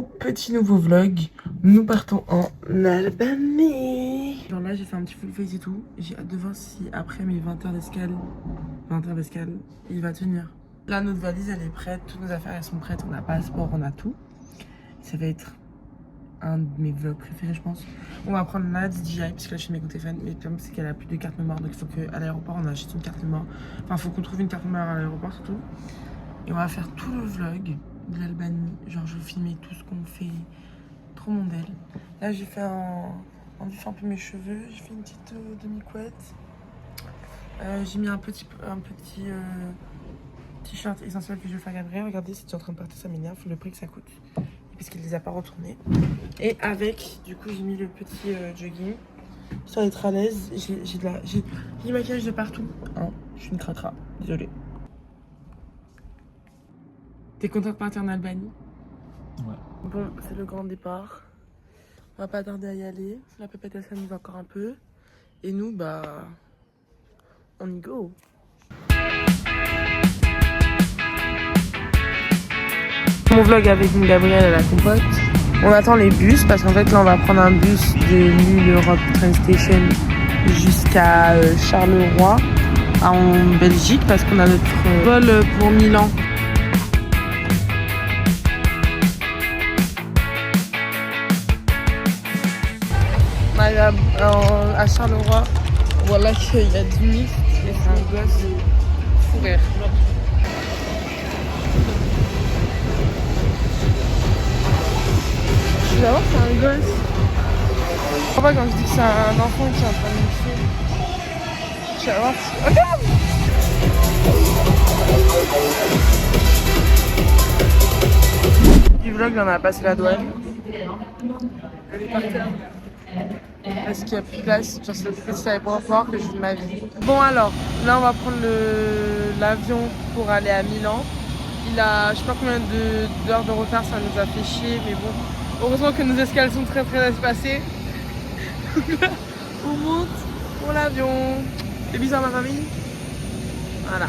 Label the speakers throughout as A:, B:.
A: Coucou, petit nouveau vlog. Nous partons en Albanie. Genre là j'ai fait un petit full face et tout. J'ai hâte de voir si après mes 20 heures d'escale, il va tenir. Là notre valise elle est prête, toutes nos affaires elles sont prêtes, on a passeport, on a tout. Ça va être un de mes vlogs préférés je pense. On va prendre la DJI parce que là je suis avec mon téléphone. Mais le problème c'est qu'elle a plus de carte mémoire, donc il faut qu'à l'aéroport on achète une carte mémoire. Enfin il faut qu'on trouve une carte mémoire à l'aéroport surtout. Et on va faire tout le vlog de l'Albanie. Genre je vais filmer tout ce qu'on fait. Trop mon del. Là j'ai fait un peu mes cheveux. J'ai fait une petite demi-couette. J'ai mis un petit t-shirt essentiel que je vais faire Gabriel. Regardez, c'est en train de partir, ça m'énerve. Le prix que ça coûte. Parce qu'il les a pas retournés. Et avec, du coup j'ai mis le petit jogging. Histoire d'être à l'aise. J'ai du maquillage de partout. Hein, je suis une cracra. Désolée. T'es content de partir en Albanie?
B: Ouais.
A: Bon, c'est le grand départ. On va pas tarder à y aller. La pépette elle s'amuse encore un peu. Et nous, bah, on y go. Mon vlog avec une Gabrielle et la compote. On attend les bus parce qu'en fait là on va prendre un bus de Lille Europe Train Station jusqu'à Charleroi en Belgique parce qu'on a notre vol pour Milan. À Charleroi, voilà qu'il y a du mix et c'est un gosse fou rire. Tu vas voir, c'est un gosse. Je crois pas quand je dis que c'est un enfant qui est en train de mixer. Tu vas voir. Regarde! Du vlog, on a passé la douane. Elle est par terre. Parce qu'il n'y a plus de place, genre c'est le plus petit aéroport que j'ai vu de ma vie. Bon alors, là on va prendre l'avion pour aller à Milan. Il a je sais pas combien d'heures de retard, ça nous a fait chier, mais bon, heureusement que nos escales sont très espacées. On monte pour l'avion. Des bisous à ma famille. Voilà.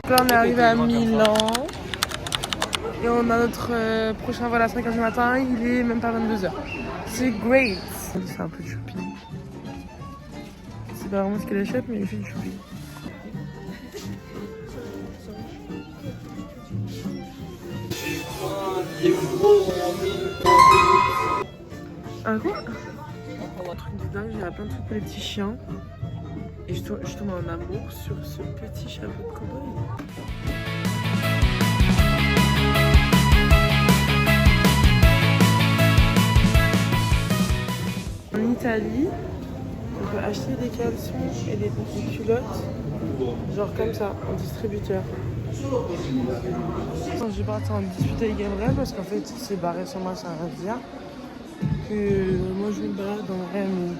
A: Là on est arrivé à Milan et on a notre prochain vol à 5h du matin, il est même pas 22h. C'est great. C'est un peu de shopping. C'est pas vraiment ce qu'elle achète mais il fait du shopping. Un quoi? Un truc de dingue, j'ai plein de trucs pour les petits chiens. Et je tombe en amour sur ce petit chapeau de cow-boy. En Italie, on peut acheter des caleçons et des petites culottes, genre comme ça, en distributeur. Je vais partir en discuter avec Gabriel parce qu'en fait il s'est barré sur moi, ça n'a rien à dire. Que moi je me balade en vrai, mais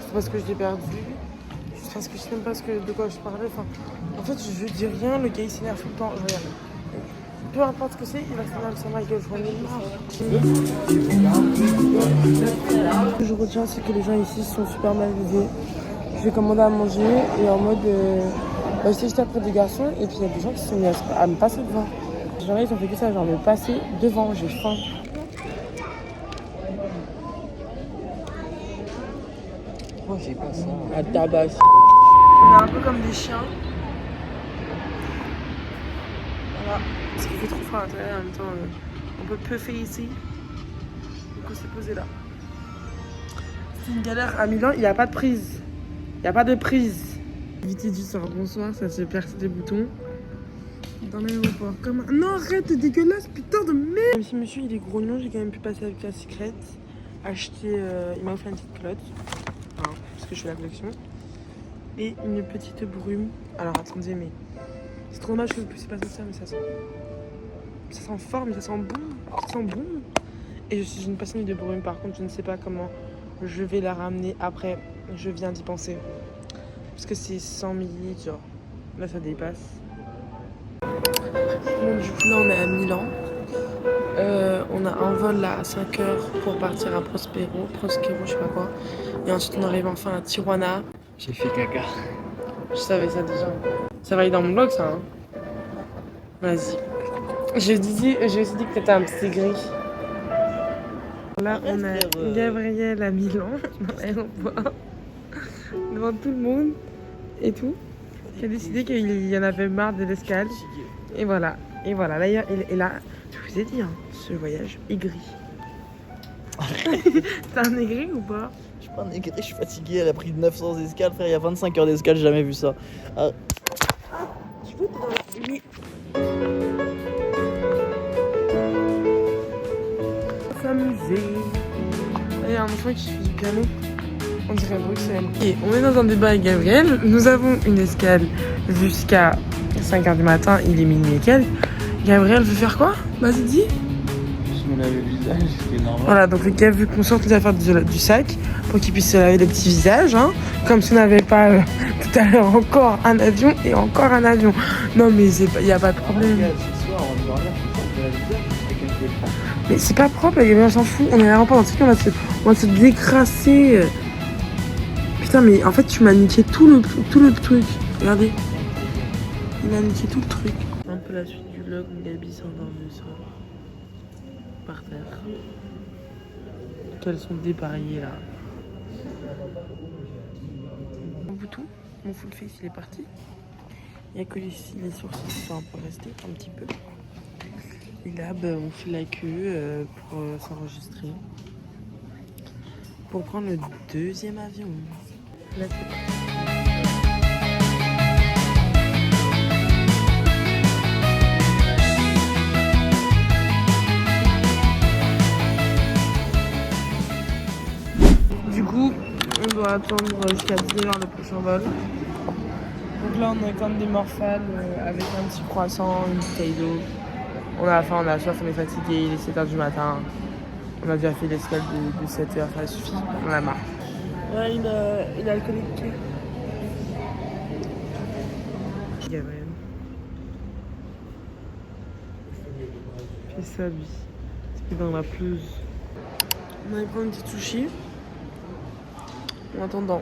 A: c'est parce que je l'ai perdu. Parce que je sais même pas de quoi je parlais. Enfin, en fait, je dis rien, le gars il s'énerve tout le temps. Regarde. Peu importe ce que c'est, il va s'énerver sur ma gueule. Ce que je retiens, c'est que les gens ici sont super mal élevés. Je vais commander à manger et en mode. J'étais juste après des garçons et puis il y a des gens qui se sont mis à me passer devant. Les gens là, ils ont fait que ça, genre me passer devant, j'ai faim.
B: Moi j'ai pas ça.
A: À tabac. On est un peu comme des chiens. Voilà. Parce qu'il fait trop froid à l'intérieur en même temps. On peut puffer ici. Donc on s'est posé là. C'est une galère. À Milan, il n'y a pas de prise. Il n'y a pas de prise. Vite dit soir, bonsoir, ça se perce des boutons. Dans l'aéroport. Comme... Non, arrête, t'es dégueulasse, putain de merde. Même si monsieur il est grognon, j'ai quand même pu passer avec la secrète. Acheter. Il m'a offert une petite culotte. Hein, parce que je fais la collection. et une petite brume. Alors attendez, mais c'est trop dommage que vous puissiez pas sentir, mais ça sent fort, mais ça sent bon. Ça sent bon. Et je suis une passionnée de brume. Par contre, je ne sais pas comment je vais la ramener après. Je viens d'y penser. Parce que c'est 100 ml, genre. Là, ça dépasse. Bon, du coup, là, on est à Milan. On a un vol là à 5h pour partir à Prospero, je sais pas quoi. Et ensuite, on arrive enfin à Tijuana.
B: J'ai fait caca.
A: Je savais ça déjà. Ça va aller dans mon blog, ça. Hein. Vas-y. J'ai aussi dit que t'étais un petit gris. Là, on a Gabriel à Milan, dans l'aéroport, devant tout le monde et tout, qui a décidé qu'il y en avait marre de l'escale. Et voilà. Et voilà. Là, et là, je vous ai dit, hein, ce voyage aigri. T'es un aigri ou pas?
B: Je suis pas un aigri, je suis fatigué. Elle a pris 900 escales, frère. Il y a 25 heures d'escale, j'ai jamais vu ça. Ah.
A: Je veux être dans la nuit. S'amuser. Il y a un enfant qui fait du piano. On dirait Bruxelles. Et on est dans un débat avec Gabriel. Nous avons une escale jusqu'à 5h du matin. Il est minuit et quelques. Gabriel veut faire quoi? Vas-y, dis.
B: Je me lavais le visage, c'était normal.
A: Voilà, donc le gars veut qu'on sorte les affaires du sac pour qu'il puisse se laver le petit visage. Hein, comme si on n'avait pas tout à l'heure encore un avion et encore un avion. Non, mais il n'y a pas de problème.
B: Ce soir, on va dormir, on le visage,
A: mais c'est pas propre, Gabriel, on s'en fout. On est à l'aéroport, on va se décrasser. Putain, mais en fait, tu m'as niqué tout le truc. Regardez. Il m'a niqué tout le truc. Un peu la suite du vlog, Gabi s'est endormie par terre. Qu'elles sont dépareillées là. Mon bouton, mon full face, il est parti. Il n'y a que les sourcils qui sont un peu restés, un petit peu. Et là, on fait la queue pour s'enregistrer. Pour prendre le deuxième avion. Là, c'est parti. Du coup, on doit attendre jusqu'à 19h le prochain vol. Donc là, on a quand même des morphales avec un petit croissant, une bouteille d'eau. On a faim, on a soif, on est fatigué, il est 7h du matin. On a déjà fait l'escale de 7h, ça suffit, on a marre. Ouais, il est alcoolique. Gabriel. Fais ça, lui. C'est dans la pelouse. On a pris une petite sushi. En attendant,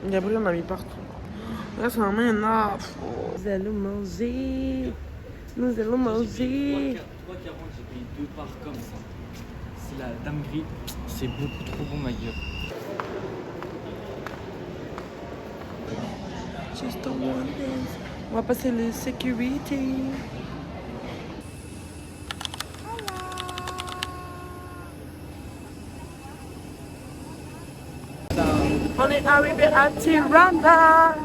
A: Gabriel en a mis partout. Là, c'est vraiment, il y en a. Nous allons manger. Nous allons manger.
B: 3,40, j'ai payé 2 parts comme ça. C'est la dame gris. C'est beaucoup trop bon, ma gueule.
A: Just don't want this. On va passer le security. On est arrivé à Tirana.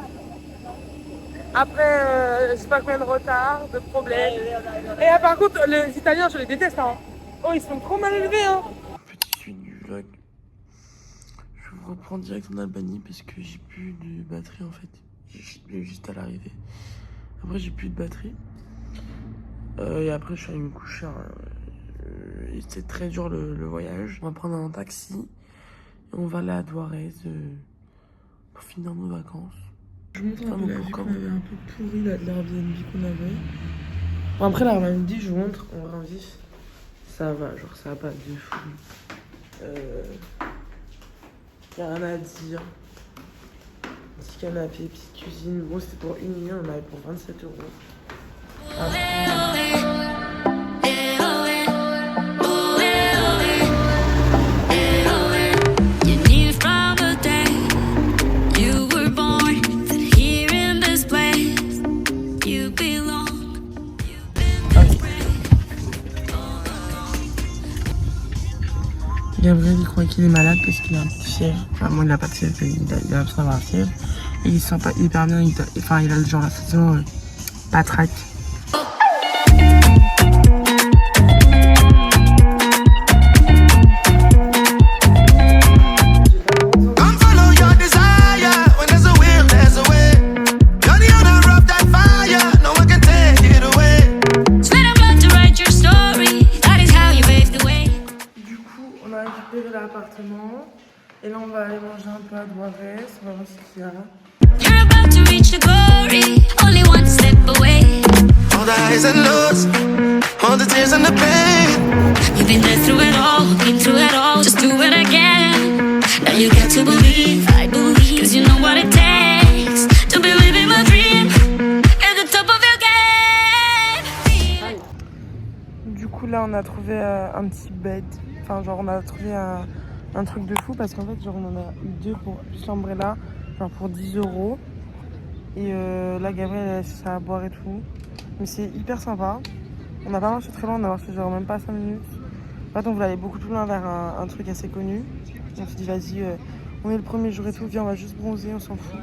A: Après, je sais pas combien de retard, de problèmes. Et par contre, les Italiens, je les déteste. Hein. Oh, ils sont trop mal élevés. Hein. Petit suite du vlog. Je vous reprends direct en Albanie parce que j'ai plus de batterie en fait. J'ai juste à l'arrivée. Après, j'ai plus de batterie. Et après, je suis allé me coucher. C'était très dur le voyage. On va prendre un taxi. Et on va aller à Douarès pour finir nos vacances. Je vous montre un peu la vue qu'on avait un peu pourri l'Airbnb qu'on avait. Bon, après l'Airbnb, je vous montre en vrai en vif. Ça va, genre ça va pas de fou. Y'a rien à dire. Petit canapé, petite cuisine. Bon, c'était pour une nuit, on l'avait pour 27 €. Gabriel, il croit qu'il est malade parce qu'il a un petit fièvre. Enfin, moi, il a pas de fièvre, il a l'impression d'avoir un fièvre. Et il se sent pas hyper bien, enfin, il a le genre la façon patraque.
C: Come follow your desire. When there's a will, there's a way.
A: l'appartement. Et là, on va aller manger un peu à Duarez. On va voir ce qu'il y a.
C: You're about to reach the glory, only one step away.
D: All the highs and lows, all the tears and the pain.
C: You've been there through it all, been through it all. Just do it again. Now you got to believe, I believe, cause you know what it takes to be living my dream at the top of your game.
A: Du coup, là, on a trouvé un petit bed. Enfin, genre, on a trouvé un truc de fou parce qu'en fait, genre, on en a eu 2 pour plus l'umbrella, genre pour 10 €. Et là, Gabriel, elle a laissé ça à boire et tout. Mais c'est hyper sympa. On n'a pas marché très loin, on a marché genre même pas 5 minutes. En fait, on voulait aller beaucoup plus loin vers un truc assez connu. On s'est dit, vas-y, on est le premier jour et tout, viens, on va juste bronzer, on s'en fout.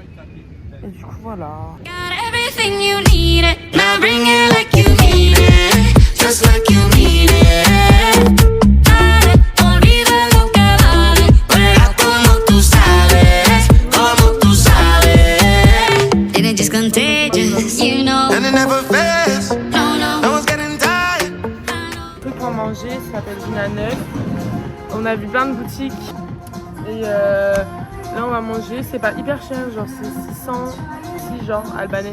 A: Et du coup, voilà.
C: Got everything you need it. Now bring it like you need it, just like you need it. Dale, olvida lo que vale.
D: Juega como tú sabes, como tú sabes.
C: And it's just contagious, you know.
D: And it never fails,
C: No, no.
D: no one's getting tired.
A: Truc pour manger, ça s'appelle Gina 9. On a vu plein de boutiques. Et là, on va manger. C'est pas hyper cher, genre c'est 600, si genre albanais.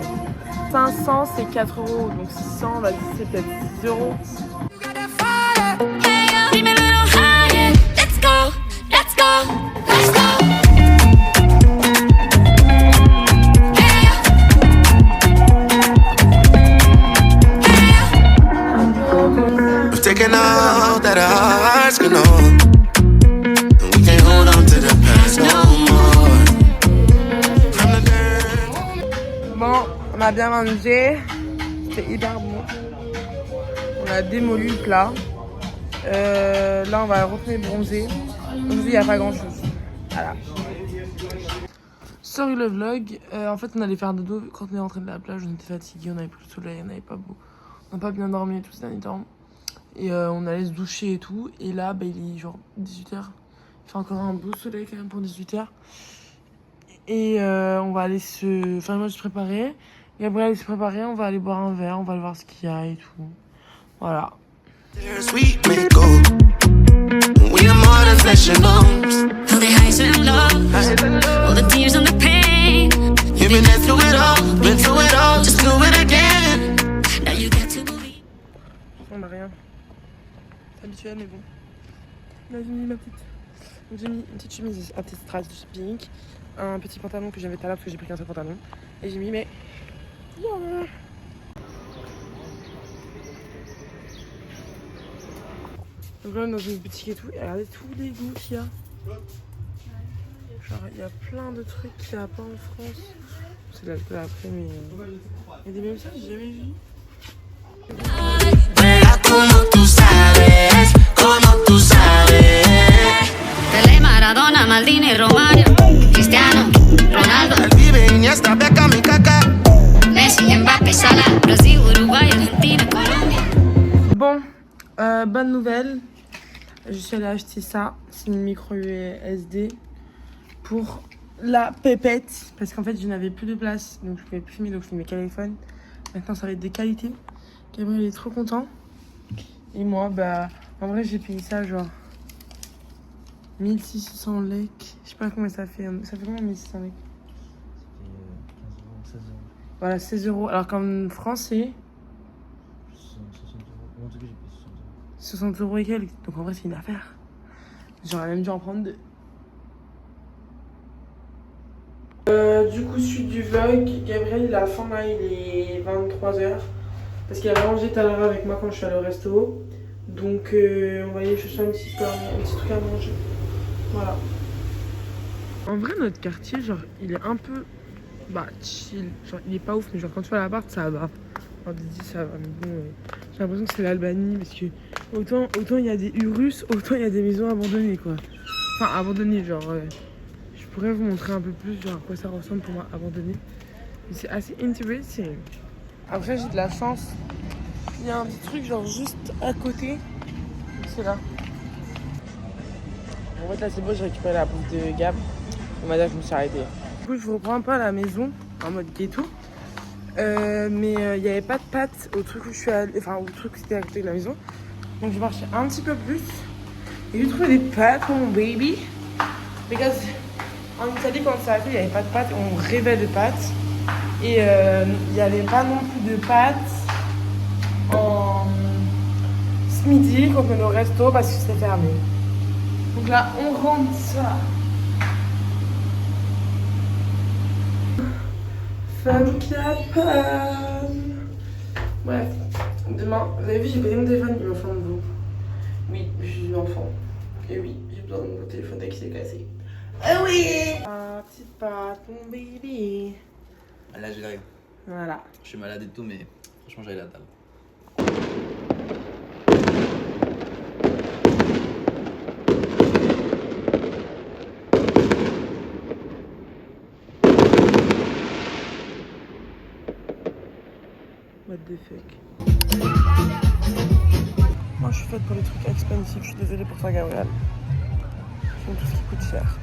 A: 500, c'est 4 €. Donc 600, vas-y, c'est peut-être 6 €.
C: Hey, yo, keep me a little higher. Let's go, let's go, let's go. Hey, yo.
D: We've taken all that our hearts can hold. And we can't hold on to the past no more. From the dirt.
A: Bon, on a bien mangé. C'était hyper bon. On a démoli le plat. Là, on va retourner bronzer. Aujourd'hui, il n'y a pas grand chose. Voilà. Sorry le vlog. En fait, on allait faire dodo quand on est rentré de la plage. On était fatigués, on avait plus le soleil, on n'avait pas beau. On n'a pas bien dormi tout ce dernier temps. Et on allait se doucher et tout. Et là, bah, il est genre 18 h. Il fait encore un beau soleil quand même pour 18 h. Et on va aller se... Enfin, moi, je suis préparée. Gabriel s'est préparé. On va aller boire un verre. On va aller voir ce qu'il y a et tout. Voilà.
D: Tears we may go. We are more than flesh and bones.
C: All the highs and lows, all the tears and the pain.
D: You've been there through it all, been through it all. Just do it again.
C: Now you got to believe.
A: On n'a rien. C'est habituel, mais bon. Là, j'ai mis ma petite. Donc, j'ai mis une petite chemise à petite strass de pink. Un petit pantalon que j'avais tout à l'heure parce que j'ai pris qu'un seul pantalon. Et j'ai mis mes. Yeah. Donc là, on est dans une boutique et tout. Et regardez tous les goûts qu'il y a. Genre, il y a plein de trucs qu'il n'y a pas en France. C'est de l'alcool après, mais. Il y a des mêmes ça, j'ai jamais vu.
D: Juega como tú sabes, como tú sabes.
C: Pelé, Maradona, Maldini, Romario, Cristiano, Ronaldo,
D: El Vive, Iniesta, Beckham y Kaká.
C: Messi, Mbappé, Salah, Brasil, Uruguay, Argentina, Colombia.
A: Bon, bonne nouvelle. Je suis allée acheter ça. C'est une micro USB pour la pépette. Parce qu'en fait, je n'avais plus de place. Donc, je ne pouvais plus filmer. Donc, je filmais téléphone. Maintenant, ça va être de qualité. Gabriel est trop content. Et moi, bah, en vrai, j'ai payé ça genre 1600 lek. Je sais pas combien ça fait. Ça fait combien 1600 lek?
B: 15 €, 16 €.
A: Voilà, 16 €. Alors qu'en France, c'est
B: 60 €. En tout cas, j'ai payé 60 €.
A: 60 € et quelques. Donc en vrai, c'est une affaire. J'aurais même dû en prendre 2. Du coup, suite du vlog, Gabriel, il a faim là, il est 23 h. Parce qu'il a mangé tout à l'heure avec moi quand je suis allée au resto. Donc, on va aller chercher un petit truc à manger. Voilà. En vrai, notre quartier, genre, il est un peu chill. Genre, il est pas ouf, mais genre, quand tu vas à l'appart, ça va. Enfin, Didi, ça va. Mais bon, j'ai l'impression que c'est l'Albanie parce que autant il y a des Urus, autant il y a des maisons abandonnées, quoi. Enfin, abandonnées, genre. Je pourrais vous montrer un peu plus, genre, à quoi ça ressemble pour moi, abandonné. Mais c'est assez intéressant. Après, j'ai de la chance. Il y a un petit truc, genre, juste à côté. C'est là. En fait, là, c'est beau, j'ai récupéré la bouffe de Gab. On m'a dit que je me suis arrêtée. Du coup, je vous reprends un peu à la maison, en mode ghetto. Mais il n'y avait pas de pâtes au truc où je suis allée. Enfin, au truc qui était à côté de la maison. Donc, je marchais un petit peu plus. Et j'ai trouvé des pâtes pour mon baby. Because en Italie, quand ça a fait, il n'y avait pas de pâtes. On rêvait de pâtes. Et il n'y avait pas non plus de pâtes en ce midi quand on est au resto parce que c'était fermé. Donc là, on rentre ça. Femme qui a peur. Bref, demain, vous avez vu, j'ai payé mon téléphone, il me fend de vous. Oui, je suis enfant. Et oui, j'ai besoin de mon téléphone qui s'est cassé. Ah oui! Ah, petite patte, mon baby.
E: Là, j'ai l'arrivée.
A: Voilà.
E: Je suis malade et tout, mais franchement, j'allais la table.
A: What the fuck. Moi, je suis faite pour les trucs expensive. Je suis désolée pour toi, Gabriel. J'aime tout ce qui coûte cher.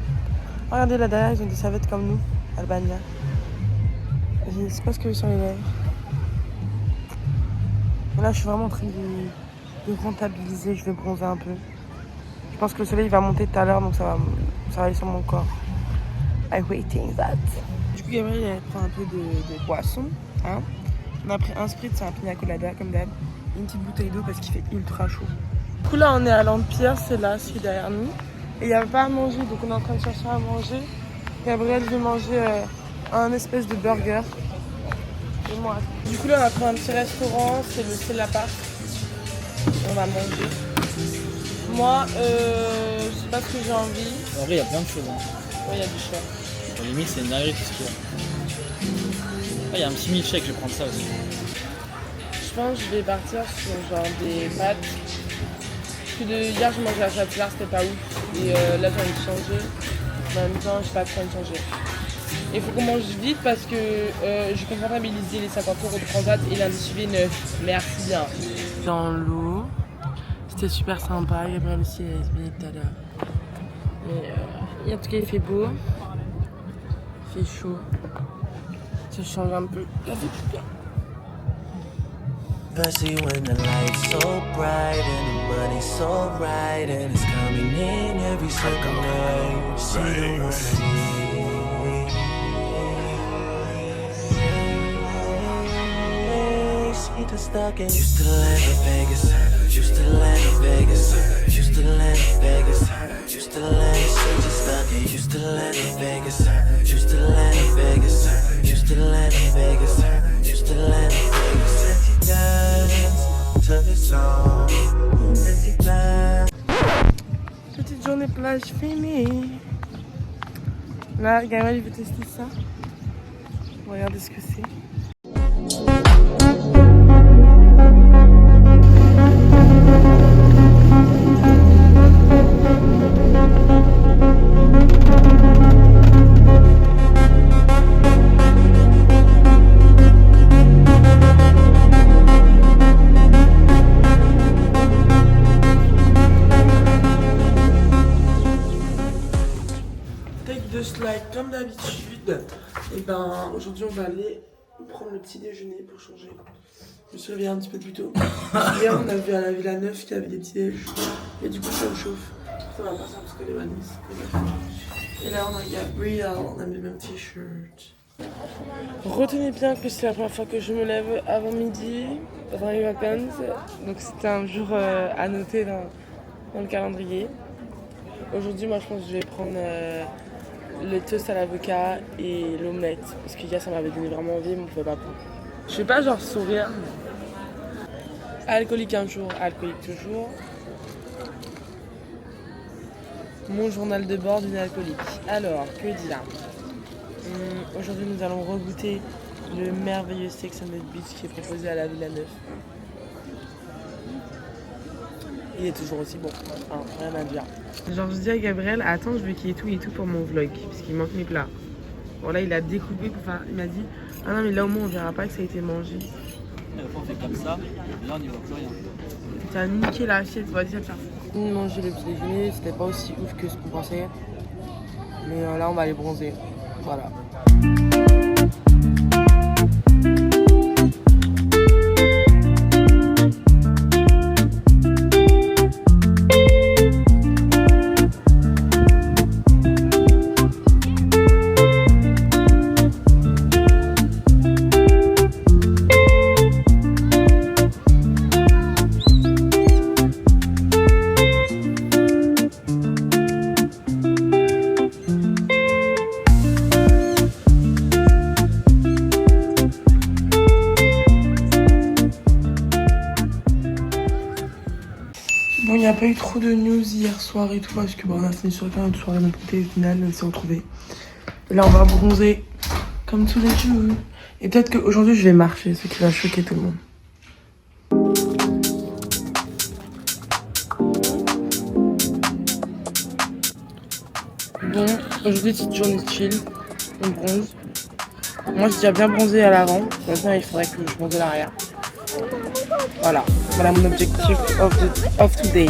A: Regardez là derrière, ils ont des serviettes comme nous, Albania. C'est pas ce que j'ai sur les lèvres. Là, je suis vraiment en train de rentabiliser. Je vais bronzer un peu. Je pense que le soleil va monter tout à l'heure, donc ça va aller sur mon corps. I'm waiting that. Du coup, Gabriel, il prend un peu de boisson. Hein. On a pris un spritz, c'est un pina colada, comme d'hab. Une petite bouteille d'eau parce qu'il fait ultra chaud. Du coup, là, on est à l'Empire. C'est là, celui derrière nous. Et il n'y avait pas à manger, donc on est en train de chercher à manger. Gabriel veut manger un espèce de burger. Et moi. Du coup là on a trouvé un petit restaurant, c'est l'appart. On va manger. Moi, je sais pas ce que j'ai envie.
B: En vrai, il y a plein de choses. Hein.
A: Ouais, il y a du choix.
B: Pour limite, c'est une dinguerie tout ce qu'il y a. Ah, il y a un petit milkshake, je vais prendre ça aussi.
A: Je pense que je vais partir sur genre des pâtes. Parce que hier je mangeais à Châtillard, c'était pas ouf. Et là j'ai envie de changer. Mais en même temps, j'ai pas trop envie de changer. Il faut qu'on mange vite parce que je peux comptabiliser les 50 € de transat et lundi suivi 9. Merci bien. Dans l'eau, c'était super sympa. Gabriel aussi a SB tout à l'heure. Mais en tout cas, il fait beau. Il fait chaud. Ça change un peu. Ça fait du bien.
D: Especially when the light's so bright and the money's so right and it's coming in every single night. See the money. See the stock and used to land in Vegas. Used to land in Vegas. Used to land in Vegas. Used to land in stock and used to land in Vegas. Used to land in Vegas. Used to land in Vegas. Used to land in Vegas.
A: Petite journée plage finie. Là, Gabriel il veut tester ça. On va regarder ce que c'est. Comme d'habitude, et ben aujourd'hui on va aller prendre le petit déjeuner pour changer. Je me suis réveillée un petit peu plus tôt. Hier on a vu à la Villa 9 qu'il y avait des petits déj. Et du coup ça me chauffe. Ça va pas ça parce que les vanilles. Et là on a Gabriel, on a mis le même t-shirt. Retenez bien que c'est la première fois que je me lève avant midi, avant les vacances. Donc c'était un jour à noter dans le calendrier. Aujourd'hui moi je pense que je vais prendre le toast à l'avocat et l'omelette. Parce que hier ça m'avait donné vraiment envie mais on pouvait pas prendre. Je vais pas genre sourire. Alcoolique un jour, alcoolique toujours. Mon journal de bord d'une alcoolique. Alors, que dire? Aujourd'hui nous allons regoûter le merveilleux Sex and the Beach qui est proposé à la Villa 9. Il est toujours aussi bon, hein, rien à dire. Genre je dis à Gabriel, attends je veux qu'il y ait tout et tout pour mon vlog, parce qu'il manque mes plats. Bon là il a découpé pour faire, il m'a dit, ah non mais là au moins on verra pas que ça a été mangé.
B: On fait comme ça, et là on n'y voit plus rien.
A: T'as niqué l'assiette, vas-y ça te faire. On mangeait le petit déjeuner, c'était pas aussi ouf que ce qu'on pensait. Mais là on va aller bronzer, voilà. Bon, il n'y a pas eu trop de news hier soir et tout parce que bon, on a fini sur une soirée de côté. Au final, on s'est retrouvés. Et là, on va bronzer comme tous les jours. Et peut-être qu'aujourd'hui, je vais marcher, ce qui va choquer tout le monde. Bon, aujourd'hui, petite journée de chill. On bronze. Moi, j'ai déjà bien bronzé à l'avant. Maintenant, il faudrait que je bronze à l'arrière. Voilà. Voilà mon objectif of today.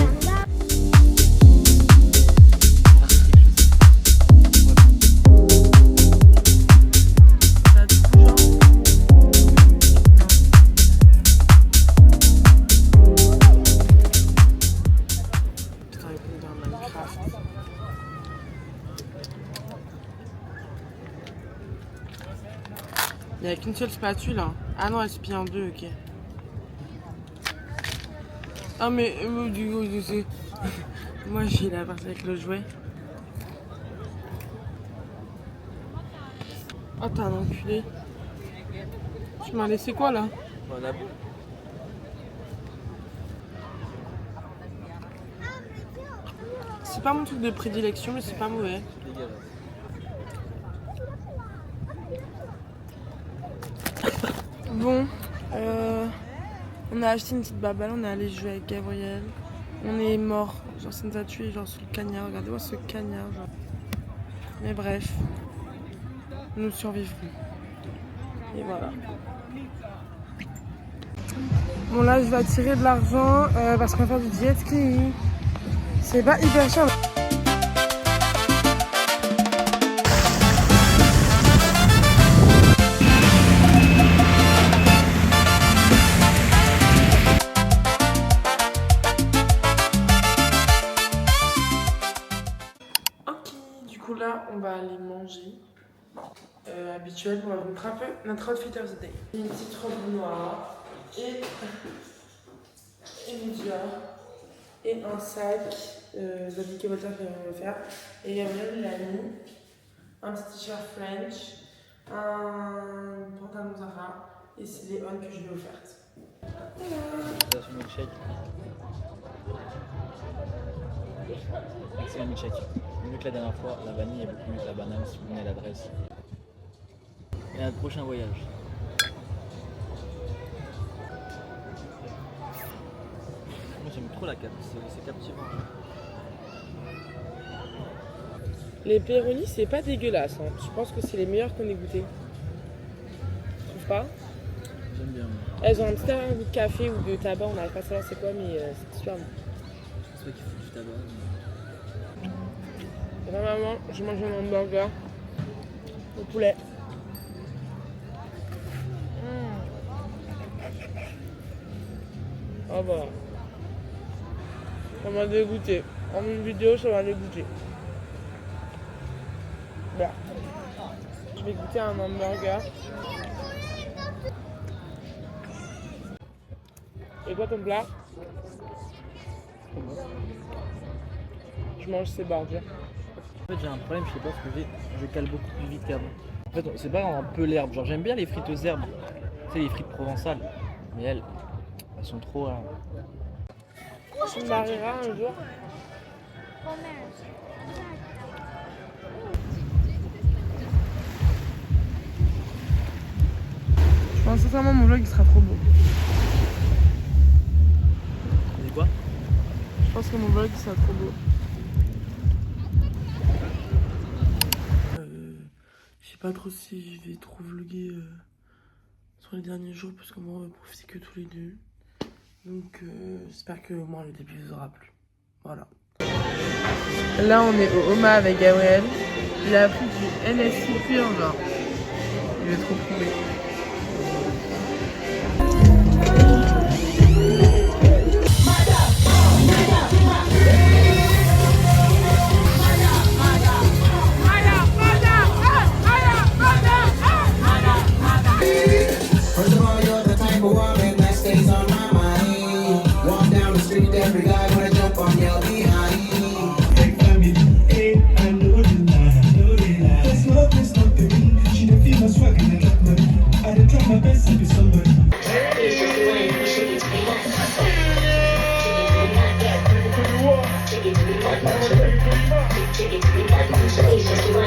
A: Il n'y a qu'une seule spatule. Hein. Ah non, elle se plie en deux, ok. Ah mais du coup, je sais. Moi j'ai la partie avec le jouet. Oh t'as un enculé. Tu m'as laissé quoi là?
B: Voilà.
A: C'est pas mon truc de prédilection mais c'est pas mauvais. Bon, on a acheté une petite baballe, on est allé jouer avec Gabriel. On est mort, genre ça nous a tué genre sur le cagnard, regardez-moi ce cagnard genre. Mais bref, nous survivrons. Et voilà. Bon là je vais attirer de l'argent parce qu'on va faire du jet ski. C'est pas hyper cher. Là, on va aller manger. Habituel, on va vous montrer un peu notre outfit of the day. Une petite robe noire et une dior et un sac d'habits Walter qui va le faire. Et Gabriel l'a mis un petit t-shirt French, un pantalon Zara et c'est les on que je lui ai offertes.
B: C'est un milkshake. C'est un milkshake. Mieux que la dernière fois, la vanille est beaucoup mieux que la banane si vous venez à l'adresse. Et à notre prochain voyage. Moi j'aime trop la cape, c'est captivant.
A: Les pepperoni c'est pas dégueulasse, hein. Je pense que c'est les meilleurs qu'on ait goûté. Tu trouves pas?
B: J'aime bien.
A: Elles ont un petit goût de café ou de tabac, on n'arrive pas à savoir c'est quoi mais c'est super bon.
B: C'est toi qui fous du tabac.
A: Vraiment, je mange un hamburger au poulet. Ah bah, ça m'a dégoûté. En une vidéo, ça m'a dégoûté. Bah, je vais goûter un hamburger. Et quoi ton plat? Je mange ces burgers.
B: En fait j'ai un problème, je sais pas ce que j'ai, je cale beaucoup plus vite qu'avant. En fait c'est pas un peu l'herbe, genre j'aime bien les frites aux herbes, tu sais les frites provençales, mais elles sont trop...
A: Tu me marieras un jour? Je pense sincèrement mon vlog il sera trop beau.
B: C'est quoi?
A: Je pense que mon vlog il sera trop beau. Je sais pas trop si je vais trop vlogger sur les derniers jours parce que moi on va profiter que tous les deux. Donc j'espère que au moins le début vous aura plu. Voilà. Là on est au Homa avec Gabriel. Il a pris du NSI pur genre. Il est trop prouvé.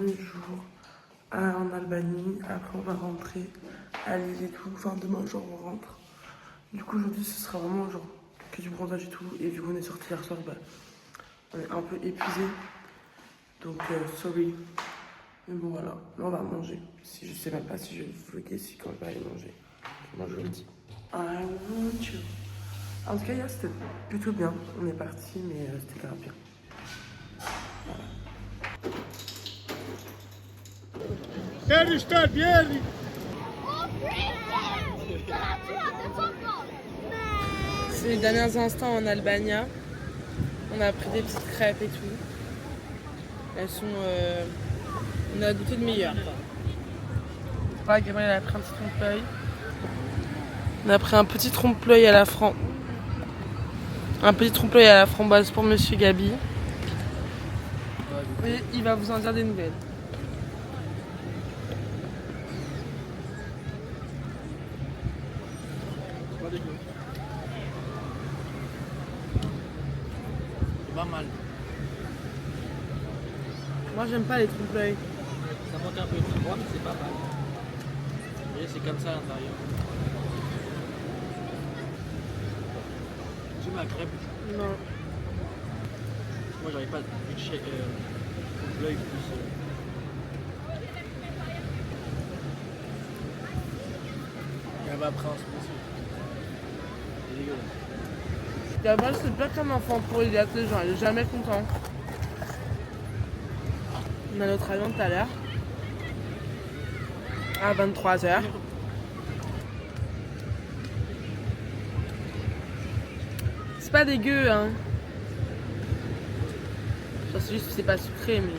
A: dernier jour en Albanie. Après, on va rentrer à Lille et tout. Enfin, demain, genre, on rentre. Du coup, aujourd'hui, ce sera vraiment genre que du bronzage et tout. Et vu qu'on est sorti hier soir, bah, on est un peu épuisé. Donc, sorry. Mais bon, voilà. Là, on va manger. Si je sais même pas si je vais vlogger, si quand je vais aller manger. Moi, je le dis. I want you. En tout cas, hier, c'était plutôt bien. On est parti, mais c'était grave bien. C'est les derniers instants en Albanie. On a pris des petites crêpes et tout. Elles sont... on a goûté de meilleures. Voilà, Gabriel a pris un petit trompe-l'œil. On a pris un petit trompe-l'œil à la framboise pour Monsieur Gabi. Et il va vous en dire des nouvelles.
B: C'est pas mal.
A: Moi, j'aime pas les trompe-l'œil.
B: Ça monte un peu froid, mais c'est pas mal. Vous voyez, c'est comme ça à l'intérieur. Tu ma crêpe?
A: Non.
B: Moi, j'arrive pas à toucher l'œil plus. Et elle va après un spécial. C'est dégueulasse.
A: Gabriel, c'est pas comme enfant pour il est genre, il est jamais content. On a notre avion tout à l'heure. À 23h. C'est pas dégueu, hein. Genre, c'est juste que c'est pas sucré, mais...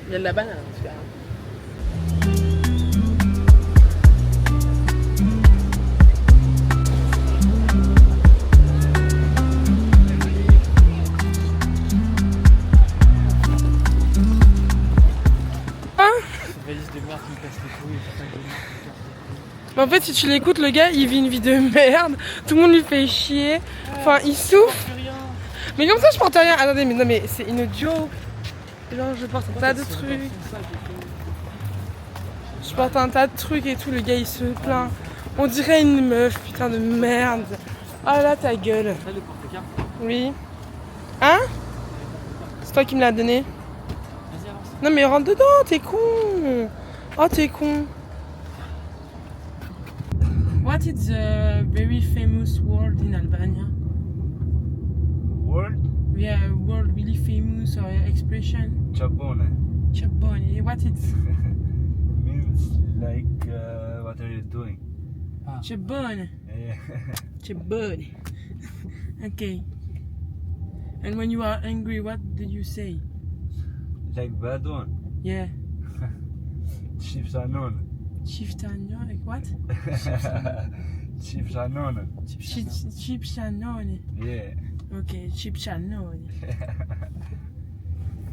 A: Il y a de la banane, en tout cas.
B: Valise de merde qui me casse les couilles.
A: Mais en fait, si tu l'écoutes, le gars, il vit une vie de merde. Tout le monde lui fait chier. Enfin, il souffre. Mais comme ça, je porte rien. Attendez, mais non, mais c'est une joke. Genre, je porte un tas de trucs. Je porte un tas de trucs et tout. Le gars, il se plaint. On dirait une meuf, putain de merde. Ah là, ta gueule.
B: Ça, le porte-carte.
A: Oui. Hein? C'est toi qui me l'as donné?
B: Vas-y, avance.
A: Non, mais rentre dedans, t'es con. Oh, t'es con. What is a very famous word in Albania?
F: Word?
A: Yeah, a word really famous or expression.
F: Chabone
A: Chabone. What it?
F: means like what are you doing?
A: Chabone.
F: Yeah.
A: Chabone. Okay. And when you are angry, what do you say?
F: Like bad one.
A: Yeah.
F: Chips are known.
A: Chiftano, like what?
F: Chips are known.
A: Chipshanone.
F: Yeah.
A: Okay, chipshanone.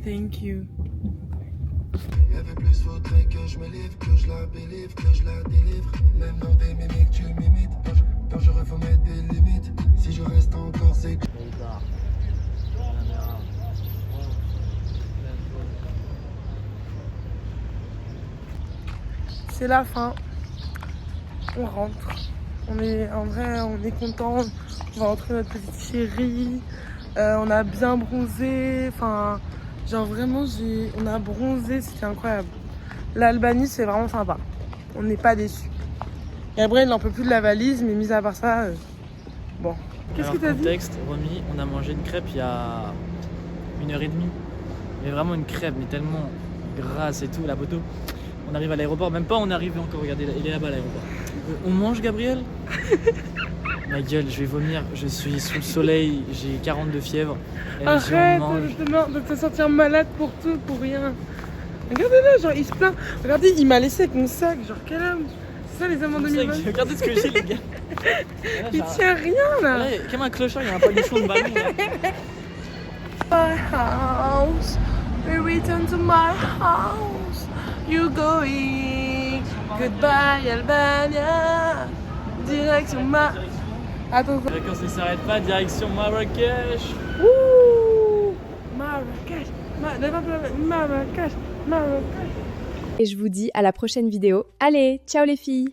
A: Thank you.
G: Y'avait plus faudrait que je me livre, que je la bélivre, que je la délivre. Même dans tes mimiques, tu m'imites. Dangereux, faut mettre des limites. Si je reste encore, c'est que.
A: C'est la fin. On rentre. On est en vrai, on est content. On va rentrer notre petite chérie. On a bien bronzé. Enfin, genre vraiment, on a bronzé. C'était incroyable. L'Albanie, c'est vraiment sympa. On n'est pas déçus. Gabriel n'en peut plus de la valise, mais mis à part ça, bon. Qu'est-ce que t'as dit?
B: Contexte, Romy, on a mangé une crêpe il y a 1h30. Mais vraiment une crêpe, mais tellement grasse et tout, la photo. On arrive à l'aéroport, même pas on est arrivé encore, regardez, il est là-bas l'aéroport. On mange, Gabriel? Ma gueule, je vais vomir, je suis sous le soleil, j'ai 42 fièvre.
A: Arrête de te sentir malade pour tout, pour rien. Regardez-le, genre il se plaint. Regardez, il m'a laissé avec mon sac, genre quel homme. C'est ça les amants 2020.
B: Regardez ce que j'ai, les gars.
A: Il tient rien là.
B: Là, comme un clochard, il y a un paluchon de ballon.
A: My house, we return to my house. You going, goodbye Albania. Direction ma. Attends.
B: Les vacances ne s'arrêtent pas, direction Marrakech.
A: Ouh, Marrakech, Marrakech.
H: Et je vous dis à la prochaine vidéo. Allez, ciao les filles!